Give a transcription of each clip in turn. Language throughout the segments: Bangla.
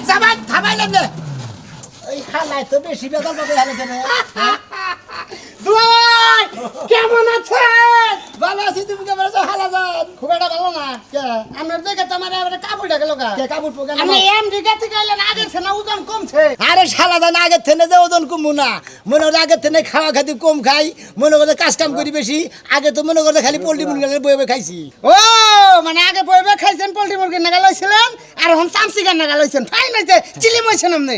জামাই থামাইলাম না ওই হালাই তো বেশি বেদল বকে হালেছে রে দুলাভাই কেমন আছেন? ভালো আছি তুমি কেমন আছো হালাজান খুব একটা ভালো না কে আমার দিকে তোমার এবারে কাপড় গেল গা কে কাপড় পোকা আমি এমডি কাছে গেলেন আগে সে না ওজন কমছে আরে শালাদান আগে থেকে যে ওজন কমু না মনে করে আগে থেকে খাওয়া খাতি কম খাই মনে করে কাজ কাম করি বেশি আগে তো মনে করে খালি পোল্ট্রি মুরগি বয়ে খাইছি ও মানে আগে বইবে খাইছেন পোল্ট্রি মুরগি নাগা লইছিলেন আর এখন চামচিকা নাগা লইছেন ফাইন হইছে চিলি মইছেন আপনি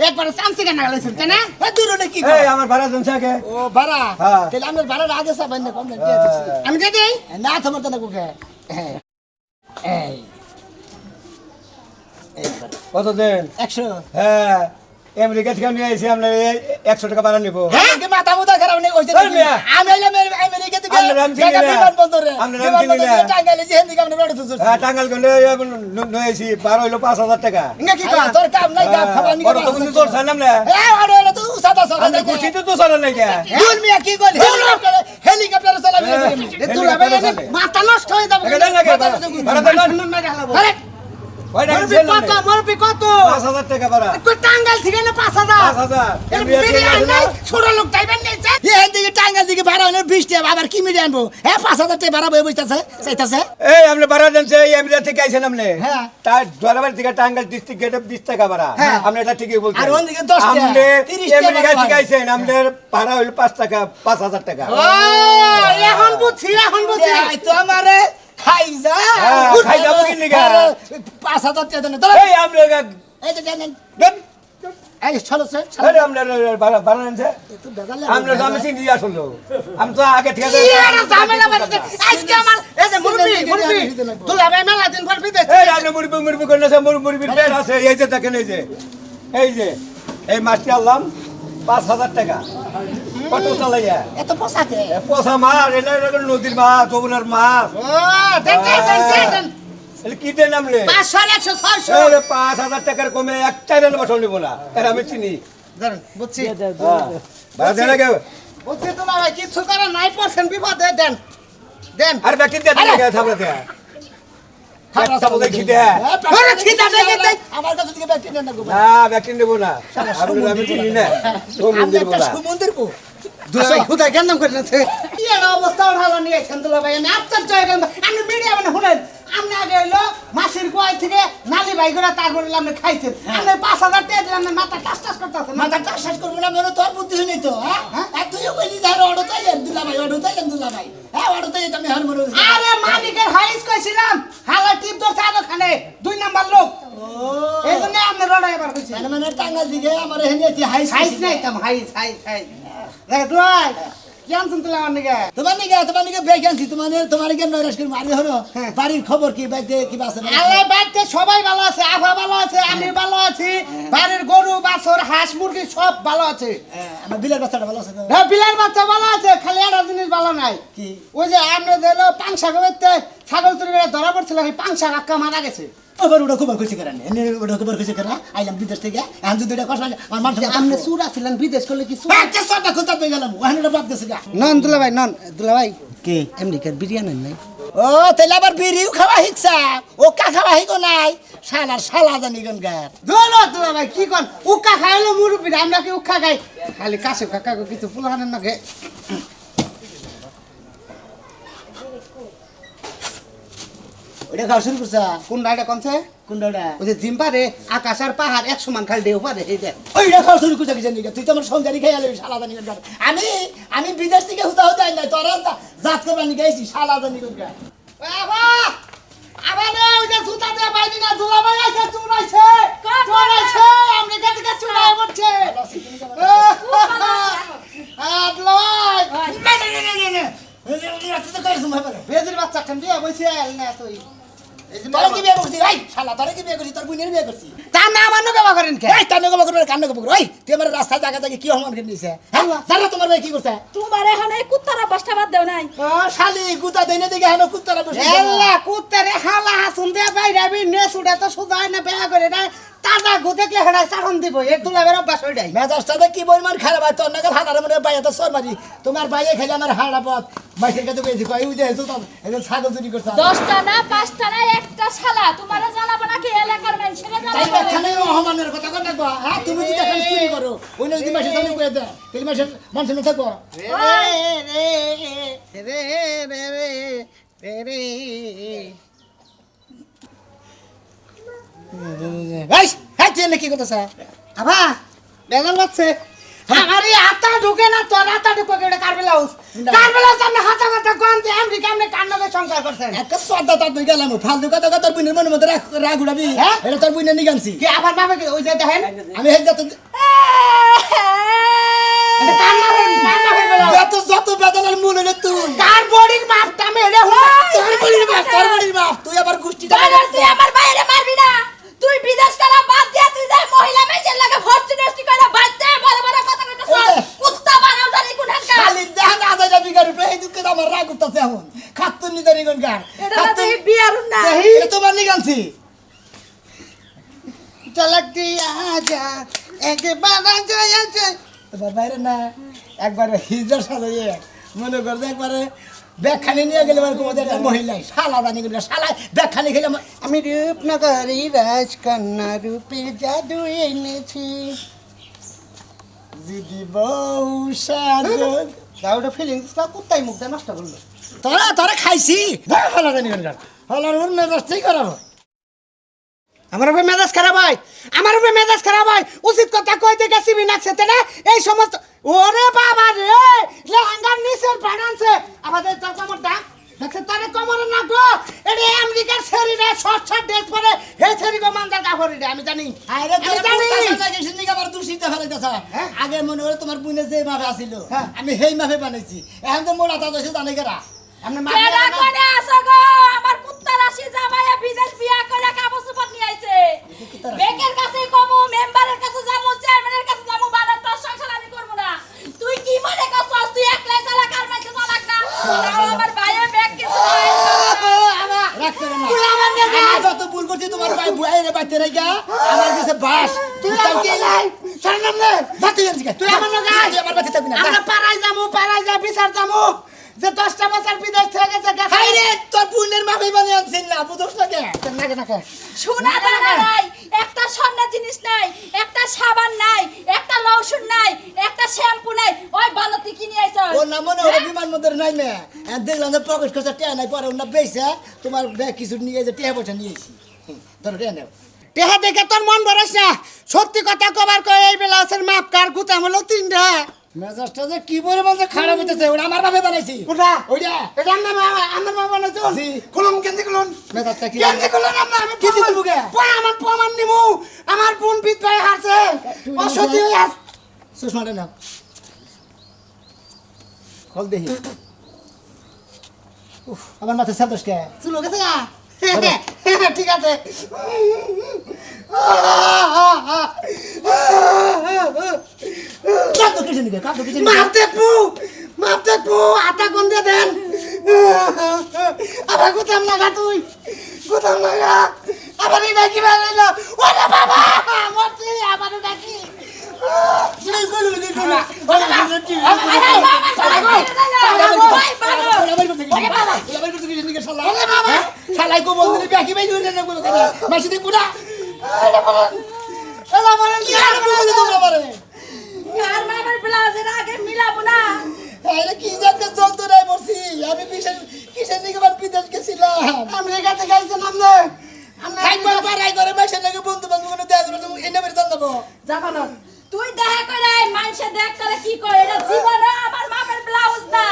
একবার চামচিকা নাগা লইছেন তাই না দূরে কি এই আমার ভাড়া দেন সাকে ও ভাড়া হ্যাঁ। তাহলে আমরা ভাড়া আগে সাবান না কম না আমি কে দেই না তোমার তো না কোকে এই কত দেন 100 হ্যাঁ আমেরিকা থেকে নিয়ে এসে আমরা 100 টাকা ভাড়া নিব হ্যাঁ কি মাথা মুতা খারাপ নেই ওই যে ওই মিয়া। আমি এলাম আমেরিকা থেকে আমরা রাম চিনি ঢাকা না। বিমান বন্দরে আমরা রাম চিনি না। টাঙ্গাইলে যে হেন্দি কামনে রড়ে তুলছ হ্যাঁ টাঙ্গাল গলে নিয়ে এসে 12 হইলো 5000 টাকা ইঙ্গা কি কর তোর কাম নাই কাম খাবার নি বড় তো কিন্তু তোর সামনে না এ আরে এলা তো সাদা সাদা আমি খুশি তো চলে নাই কে দুল মিয়া কি কইল হেলিকপ্টারে চালাবি এ দুলাভাই মাথা নষ্ট হয়ে যাবে এটা দেন আগে ভাড়া দেন আরে ওই টাকা মুরবি দেন কত মুরবি কত 5000 টাকা ভাড়া কই টাঙ্গাইল থেকে না 5000 5000 এর বিরিয়ানি নাই ছোট লোক যাইবেন নাই স্যার এ হেন্দি টাঙ্গাইল দিকে ভাড়া হলে 20 টাকা আবার কি মিলে আনবো হ্যাঁ 5000 টাকা ভাড়া বই বইতাছে চাইতাছে এই আমরা ভাড়া দেন এই আমেরিকা থেকে আইছেন আপনি হ্যাঁ। তার দোয়ারবাড়ি থেকে টাঙ্গাইল ডিস্ট্রিক্ট গেটে 20 টাকা ভাড়া হ্যাঁ। আপনি এটা ঠিকই বলছেন আর ওদিকে 10 টাকা, আপনি 30 টাকা আমেরিকা ভাড়া থেকে হয়। আইছেন আমাদের ভাড়া হইলো 5 টাকা 5000 টাকা ও এখন বুঝছি এই তো আমারে খাই যা হ্যাঁ, খাই যাবো কি লিগা? 5000 টাকা দেন এই আমরা এই যে দেন দেন এই চলো স্যার আরে আমরা ভাড়া নেন তো বেজালে আমরা তো আমি চিনি আসলো আমি তো আগে ঠিক আছে এর ঝামেলা বাড়ছে আজকে আমার এই যে মুরবি দুলাভাই মেলা দিন পর বিদেশ এই আপনি মুরবি করে না মুরবির পেট আছে এই যে দেখেন এই যে এই মাছটি আনলাম 5000 টাকা কত চালাইয়া এত পোশাকে পোষা মাছ এটা নদীর মাছ যমুনার মাছ ও দেন এটা কি দেন আমলে 500 100 600 এই 5000 টাকার কমে এক চাইরেন বসল নিব না এর আমি চিনি ধরেন বুঝছি হ্যাঁ ভাড়া দেন আগে বুঝছি দুলাভাই কিছু করার নাই পারছেন বিপদে দেন দেন আর বাকি দেন টাকা থামলে দেয়া একটা বলে কি দেয়া আরে খিদা দেখে আমার কাছে থেকে ব্যাগ নেন না গো না ব্যাকিং দেব না আমি চিনি না ও মন্দির একটা বলা সমুদ্র পো দুলাভাই খুদা গেন্দাম করে নাছে কি এর অবস্থা ওঠালা নিয়ে আছেন দুলাভাই আমি আশ্চর্য হয়ে গেলাম আপনি মিডিয়া মানে শুনেন আপনি আগে হইলো মাসির কোয়াই থেকে নালি ভাই করে তারপরে আপনি খাইছেন আপনি 5000 টাকা দিলেন মাথা টাস টাস করতেছেন মাথা টাস করব না মনে তোর বুদ্ধি হই তো হ্যাঁ আর তুইও কইলি যার অর্ডার চাইলেন দুলা ভাই হ্যাঁ অর্ডার চাই আমি হার মনে আরে মালিকের হাইস কইছিলাম হালা টিপ ধরছে আর ওখানে 2 নাম্বার লোক ও এই জন্য আপনি রড়াই এবার কইছেন মানে টাঙ্গাল দিকে আমার হেনে কি হাই হাইস নাই তাম হাইস দেখ দুলাই কি আনছেন তুই আমার নিকে তোমার নিকে ব্যাগ আনছি তোমার কেন নয়রাস করে মারি হলো বাড়ির খবর কি বাইতে কি আছে আল্লাহ বাড়িতে সবাই ভালো আছে আফা ভালো আছে আমি ভালো আছি বাড়ির গরু বাছর হাঁস মুরগি সব ভালো আছে আমার বিলের বাচ্চাটা ভালো আছে তো হ্যাঁ বিলার বাচ্চা ভালো আছে খালি একটা জিনিস ভালো নাই কি ওই যে আমরা দিলো পাংশা গবেতে ছাগল চুরি করে ধরা পড়ছিল সেই পাংশা কাকা মারা গেছে ওবার ওটা খবর কইছে কেন এনে ওটা খবর কইছে কেন আইলাম বিদেশ থেকে আমি যদি এটা কষ্ট আমার মান আপনি সুরা ছিলেন বিদেশ করলে কি একটা সটা খুঁজতে পেয়ে গেলাম ওখানে ওটা বাদ গেছে গা নন দুলা ভাই কি আমেরিকার বিরিয়ানি নাই ও তাহলে আবার বিড়িও খাওয়া শিখছা ও কা খাওয়া শিখো নাই শালা জানি কোন গার দুলা ভাই কি কোন উক্কা খাইলো মুরব্বি আমরা কি উক্কা খাই খালি কাছে কাকা কিছু ফুলহানের নাকি ওটা খাওয়া শুরু করছা কোন রাইডা কোনছে কোনটা ওই যে জিম্পারে আকাশ আর পাহাড় এক সমান খালি ঢেউ পারে এই দেখ ওইটা খাওয়া শুরু করছা কি জানি তুই তো আমার সংসারই খাই আলো শালা জানি কোন গার আমি বিদেশ থেকে হুতা হুতা আই নাই তোরা জাত করবার নি গাইছি শালা জানি কোন গার বাবা আবার ওই যে জুতা দিয়ে বাইদি না দুলা ভাই আছে চুরাইছে আমেরিকা থেকে চুরাই পড়ছে আদলাই বেজির বাচ্চা খান বিয়া বইছে না তুই তোরা কি বিয়ে করছিস ভাই শালা তোরা কি বিয়ে করছিস তোর বোনের বিয়ে করছিস তার নাম আমার নগবা করেন কে এই তার নগবা করবে কান নগবা করবে ওই তুই আমার রাস্তায় জায়গা থেকে কি হমান করে নিছে হ্যাঁ জানো তোমার ভাই কি করছে তোমার এখন এই কুত্তারা বাসটা বাদ দেও নাই ও শালি গুতা দেনে দেখে হেন কুত্তারা বসে এল্লা কুত্তারে হালা হাসুন দে বাইরাবি নেসুডা তো সুদাই না বেয়া করে না তাজা গু দেখলে হেডা সারন দিব এর দুলাবের অভ্যাস হইডাই মেজাজটাতে কি পরিমাণ খারাপ হয় তোর নাকি হাতারে মনে বাইয়া তো সর মারি তোমার বাইয়ে খেলে আমার হাড়া পথ মাইসের কাছে গেছি কই উঠে এসো তো একদম ছাগল চুরি করছে 10টা না 5টা না একটা শালা তোমারে জানাবো নাকি এলাকার মানুষেরা তাই জানাবো খানে সম্মানের কথা কর না হ্যাঁ তুমি যদি এখন চুরি করো অন্য যদি মাসে সামনে করে দেয় তাহলে মাসের মানুষের না থাকবো এই হ্যাঁ তুই কি কথা স্যার আবা বেজাল লাগছে আমার এই আতা ঢুকে না তোর আতা ঢুকে এটা কারবেলাউস আপনি হাতা কথা কোন যে আমেরিকা আপনি কান্নাতে সংসার করছেন একটা সদা তার তুই গেলাম ফালতু কথা কথা তোর বুনের মনের মধ্যে রাগ উড়াবি হ্যাঁ? এটা তোর বুনের নিগানছি কি আবার বাবা কি ওই যে দেখেন আমি হেড যত এটা কান্না হয়ে গেল যত বেদনার মূল হলে তুই কার বডির মাপটা মেরে তোর বলির বাপ তুই আবার গোষ্ঠীটা তুই আমার বাইরে মারবি না তুই বিদেশ করা বাদ দিয়া তুই যাই মহিলা মেয়ের লাগে ভর্তি নষ্টি করে বাচ্চা বড় বড় কথা কইতেছ কুত্তা বানাও জানি কোনখানকার খালি দেখা না যায় যাবি গাড়ি প্রায় দুঃখে আমার রাগ উঠতেছে এখন খাতুন নিদারি কোন গান এটা তুই বিয়ারুন না এটা তোমার নিগানছি চলক দিয়া যা একবার যায় এবার বাইরে না একবার হিজড়া সাজাইয়ে মনে করতে একবারে ব্যাখ্যানি নিয়ে গেলে এবার কোথাও একটা মহিলা শালা জানি গেলে শালা ব্যাখ্যানি খেলে আমি রূপনগরী রাজকন্যা রূপে জাদু এনেছি দিদি বউ সাজন ওটা ফিলিংসটা কুত্তাই মুখটা নষ্ট করলো তোরা তোরা খাইছি শালা জানি গেলে হলার ওর মেজাজটাই করাবো আমার উপরে মেজাজ খারাপ হয় আমার উপরে মেজাজ খারাপ হয় উচিত কথা কইতে গেছি বিনাকছে না এই সমস্ত ওরে বাবা রে লেহেঙ্গার নিচের বানানছে আমাদের তোর কমরটা দেখছে তোরে কমরে না গো এটা আমেরিকার শরীরে শর্ট শর্ট ড্রেস পরে হে ছেড়ি গো মানদার কাপড় এটা আমি জানি আরে আমি জানি আবার দূষিত ফেলাইতেছ আগে মনে করে তোমার বুনে যে মাফে আসিল হ্যাঁ। আমি সেই মাফে বানাইছি এখন তো মোড়া তাদের জানে কেরা আপনি কেডা কোনে আসো গো আমার কুত্তা রাশি জামাইয়া বিদেশ বিয়া করে কাগজ উপর নিয়ে আইছে বেকের কাছে কমু মেম্বারের কাছে যামু চেয়ারম্যানের কাছে যামু বানার তোর সংসার আমি করব না তুই কি মনে করছস তুই একলাই চালা কার মাইকে চালাক না তাও আমার ভাইয়ের ব্যাগ কিছু রাগ করে না আমি যত ভুল করছি তোমার ভাই বুয়াইরে বাইতে রাইগা আমার কাছে বাস তুই কি লাই শরণম নে বাতি আনছি তুই আমার লগে আয়। আমার বাতি থাকবি না আমরা পাড়ায় যা বিচার যামু যে 10টা বছর বিদেশ থেকে গেছে হাই রে তোর বুনের মাফে বানিয়ে আনছিস না বুঝছ না কে নাকে নাকে সোনা দানা নাই একটা স্বর্ণের জিনিস নাই একটা সাবান নাই একটা লোশন নাই একটা শ্যাম্পু নাই ওই বালতি কিনে আইছো ও না মনে হয় বিমান মধ্যে নাই মে দেখলাম যে পকেট খরচা টিয়া নাই পরে ওনা বেইছে তোমার ব্যাগ কিছু নিয়ে যে টিয়া পয়সা নিয়েছি তোর টিয়া নেও টেহা দেখে তোর মন ভরস না সত্যি কথা কবার কই এই বেলাসের মাপ কার গুতাম হলো 3টা মেজাজটা যে কি বলে বলছে খারাপ হইতেছে ওটা আমার ভাবে বানাইছি ওটা ওইটা এটা আমার মা বানাইছো জি। খুলুম কেন্দি খুলুন মেজাজটা কি কেন্দি খুলুন আমি কি দিতে বুকে? আমার প্রমাণ নিমু আমার বোন বিদ ভাই হাসে অসত্যি হই হাস সুষমাটা নাও খোল দেখি উফ আমার মাথায় সাদোষ কে চুলো গেছে গা ঠিক আছে কাঁদো কিছু নিকে কাঁদো কিছু নিকে মাপ দেখবো আটা কোন দিয়ে দেন আবার গুতাম লাগা তুই গুতাম লাগা আবার এটা কি বানাইলো ওরে বাবা মরছি আবার এটা কি শালাই কো বন্ধু ব্যাকি বাই ধরে না বলো কেন মাসি দেখ পুরা এলা বলেন কি আর বলে তোমরা পারে কার মামার ব্লাউজের আগে মিলাবো না আরে কি জানতে চলতো নাই বলছি আমি কিসের নিকে বান বিদেশ গেছিলাম আমেরিকা থেকে আইছেন আপনি একবার পারাই করে মাসে লাগে বন্ধু বান্ধব কোনো দেখা করে তুমি এনে বের জানবো যাবো না তুই দেখা করে আয় মানুষে দেখ করে কি করে এটা জীবনে আমার মাপের ব্লাউজ না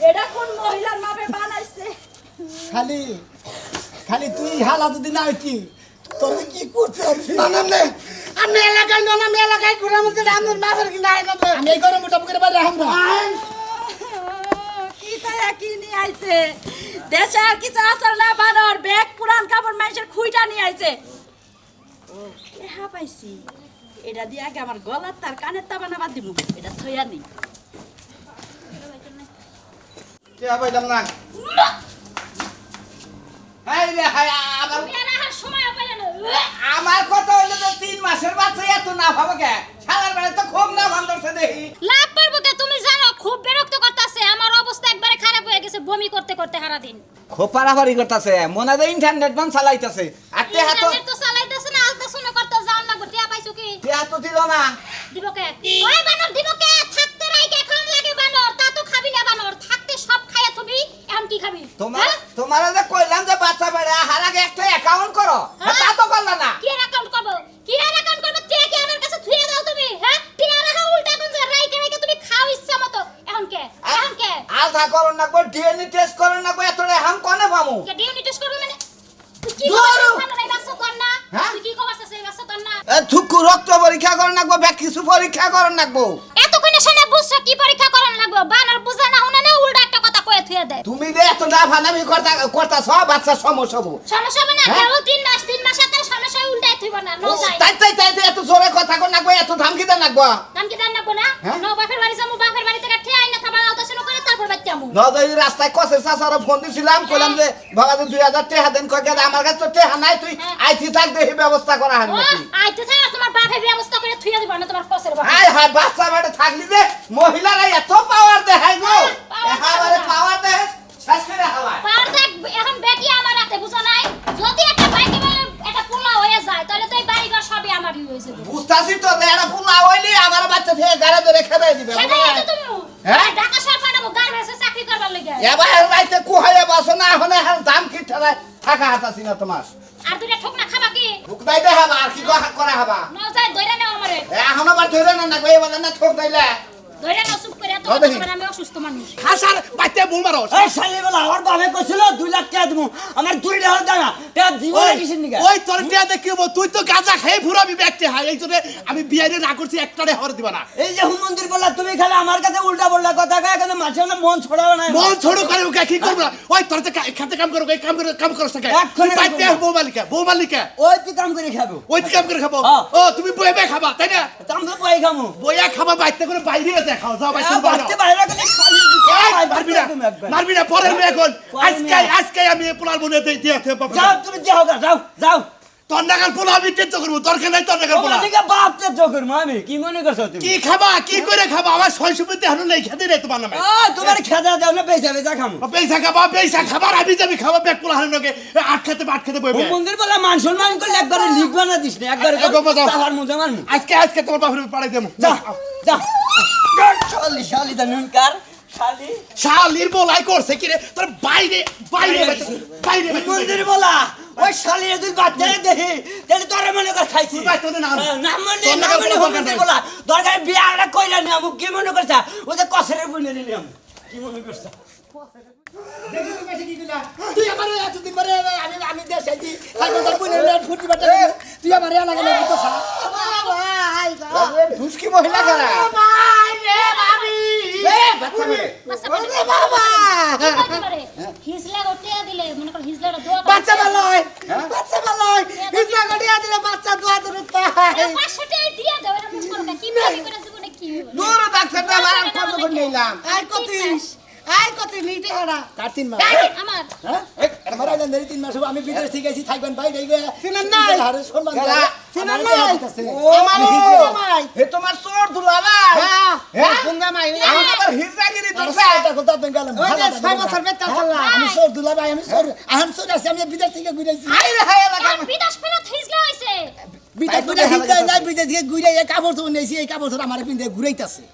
এটা কোন মহিলার মাপে বানাইছে খালি খালি তুই হালা যদি না হইতি তোর কি করতে আমি এলাকায় নন আমি এলাকায় ঘুরে মধ্যে আপনার বাবার কি নাই না আমি এই গরম মোটা করে বাইরে আমরা কি তাই কি নিয়ে আইছে দেশে আর কিছু আসল না বানর ব্যাগ পুরান কাপড় মানুষের খুইটা নিয়ে আইছে হ্যাঁ পাইছি এটা দিয়ে আগে আমার গলার তার কানের তাবানা বাদ দিব এটা থইয়া নেই কে পাইলাম না হাই রে হাই আমার কথা হইলো তো 3 মাসের বাচ্চা এত না ভাবে কে শালার বেলা তো খুব না ভান্দরছে দেখি লাভ পারবো কে তুমি জানো খুব বিরক্ত করতেছে আমার অবস্থা একবারে খারাপ হয়ে গেছে বমি করতে করতে সারা দিন খুব পারাপারি করতেছে মনে হয় ইন্টারনেট বান চালাইতেছে আর তে হাত ইন্টারনেট তো চালাইতেছে না আলতা শুনে করতে যাও না গটিয়া টিয়া তো দিল না দিব কে ওই বানর দিব কে থাকতে রাইকে খান লাগে বানর তা তো খাবি না বানর থাকতে সব খাইয়া থবি এখন কি খাবি তোমার তোমারে যে কইলাম যে বাচ্চা বেড়ে হার আগে একটা অ্যাকাউন্ট করো তা তো করলা না কি এর অ্যাকাউন্ট করব কি এর অ্যাকাউন্ট করব তে কি আমার কাছে থুয়ে দাও তুমি হ্যাঁ টিয়া রাখা উল্টা কোন যে রাইকে রাইকে তুমি খাও ইচ্ছা মতো এখন কে আলথা করো না গো ডিএনএ টেস্ট করো না গো এতরে হাম কোনে পামু কে ডিএনএ টেস্ট করবে মানে তুই কি ধরো। করছিস এই বাচ্চা তোর না হ্যাঁ? তুই কি করছিস এই বাচ্চা তোর না থুকু রক্ত পরীক্ষা করো না গো ব্যাক কিছু পরীক্ষা করো না গো এতক্ষণে শুনে বুঝছো কি পরীক্ষা করার লাগবে বানর বুঝে না হুনে না উল্টা একটা কথা কয়ে থুয়ে দেয় তুমি যে এত লাফালাফি করতাছ বাচ্চা সমস্যা হবো সমস্যা মানে হ্যাঁ? কেবল 3 মাস এত সমস্যা উল্টাই থইব না নো যাই তাই এত জোরে কথা কর না গো এত ধামকি দেন না গো দাম কি দান না না হ্যাঁ? নো বাপের বাড়ি যামু বাপের বাড়ি থেকে ঠে আইনা থাবা আউতা শুনো করে তারপর বাচ্চা আমু নদই রাস্তায় কসে চাচারা ফোন দিছিলাম কইলাম যে বাবা 2000 টাকা দেন কই গেল আমার কাছে তো টাকা নাই তুই আইতি থাক দেখি ব্যবস্থা করা হার ও নাকি আইতে থাক তোমার বাপের ব্যবস্থা করে থুইয়া দিব না তোমার কসের বাপ হাই হাই বাচ্চা বেড়ে থাকলি যে মহিলারা এত পাওয়ার দেখায় গো একেবারে পাওয়ার দেখ শেষ করে হাওয়ায় পার থাক এখন বেটি আমার হাতে বুঝো নাই যদি একটা বাইকে বলে এটা পোলা হয়ে যায় তাহলে তো এই বাড়িঘর সবই আমারই হয়ে যাবে বুঝতাছি তো যে এরা ফুলা হইলি আমার বাচ্চা থেকে গাড়ি ধরে খেদাই দিবে সেটাই তো তুমি হ্যাঁ? ঢাকা শহর পাঠাবো গার্মেন্টসে চাকরি করবার লাগি এবার রাইতে কুহাইয়া বাসো না হলে হার দাম কি ঠেলায় থাকা হাতাছি না তোমার আর দুইটা ঠোক না খাবা কি ঢুকদাই দে হাবা আর কি করা হাবা ন যায় দইরা নাও আমারে এখন আবার ধরে না কই বলে না ঠোক দাইলে দইরা নাও চুপ করে তো নাও দেখি। আমি অসুস্থ মানুষ খাসার বাইতে বউ মারো এই শালি বলা আমার বাপে কইছিল 2 লাখ টাকা দিমু আমার 2 টাকা দাও না টাকা দিব না কিসের নিগা ওই তোর টিয়া দেখিব তুই তো গাঁজা খেয়ে ফুরাবি ব্যাগতে হাই এই জন্য আমি বিয়ারে না করছি একটারে হর দিব না এই যে হুম মন্দির বললা তুমি খালি আমার কাছে উল্টা বললা কথা কয় কিন্তু মাঝে না মন ছড়াও না মন ছোড়ো করে ওকে কি করব ওই তোর যে খেতে কাম করো এই কাম করছ না এক্ষুনি কাম বাইতে করবো। বউ মালিকা ওই তুই কাম করে খাবো ওই কাম করে খাবো হ্যাঁ। ও তুমি বইবে খাবা তাই না তো আমরা পাই খামু বইয়া খাবা বাইতে করে বাইরে দেখাও যাও বাইতে বাড়তে বাইরে গেলে শালি মারবি না পরের মেয়ে এখন পরের আজকে আমি পোলার বনে দিয়েছে যাও তুমি যাও গা যাও যাও তোর নাগাল পোলা আমি টেস্ট করবো দরকার নাই তোর নাগাল পোলা ওদিকে বাপতে জোকর আমি কি মনে করছো তুমি কি খাবা কি করে খাবা আমার শৈশবতে হানো নাই খেতে রে তোমার নামে তোমার খেদা দাও না পয়সা পয়সা খামু পয়সা খাবার আমি যাবি খাবা ব্যাগ পোলা হানো নাকি আট খেতে বইবে হুম মন্দির বলা মান সম্মান করলে একবারে লিখবা না দিস না একবারে চালার মুজে মারমু আজকে তোমার বাপের পাড়াই দেবো যা যা শালি শালি দা নুনকার শালি শালির বলাই করছে কি রে তোর বাইরে মন্দির বলা ওই শালি যদি বাচ্চারে দেখি তাহলে তোরে মনে কর খাইছি না মনে মন্দির বলা দরকার বিয়াটা কইলা নি আমু কি মনে করছা ওই যে কসরের বইনে নিলাম কি মনে করছা তুই আমার এতদিন পরে আমি দেশে আছি ফুটি বাটা তুই আমার এলাকা লাগে তো ঢুসকি মহিলা কারা বাচ্চা মেয়ে হিজলা গটে দিলে মনে কর হিজলাটা দোয়া বাচ্চা ভালো হয় হিজলা গড়িয়া দিলে বাচ্চা দোয়া দূর পায় 500 টাকা দিয়া দাও এটা মুখ করো কি ভাবি করে জীবনে কি দূর ডাক্তারটা আমার কত করে নিলাম আই কত নিটে করা তার 3 মাস আমার হ্যাঁ আমার আইলেন 3 মাস আমি বিদেশ থেকে আইছি থাকবেন বাইরে গিয়ে চিনেন নাই? হারে সম্মান কারা? চিনেন নাই ও আমার হে তোমার চোর দুলাভাই হ্যাঁ কোন জামাই আমার আবার হিজরাগিরি দরছে এটা কথা বেঙ্গাল ওই যে 6 বছর বেতন চালা আমি সর দুলা ভাই আমি সর আহান সর আছি আমি বিদেশ থেকে ঘুরাইছি হাই রে হাই লাগা আর বিদেশ ফেরত হিজলা হইছে বিদেশ থেকে হিজা নাই বিদেশ থেকে ঘুরাই এই কাপড় তো নেছি এই কাপড় আমার পিন্দে ঘুরাইতাছে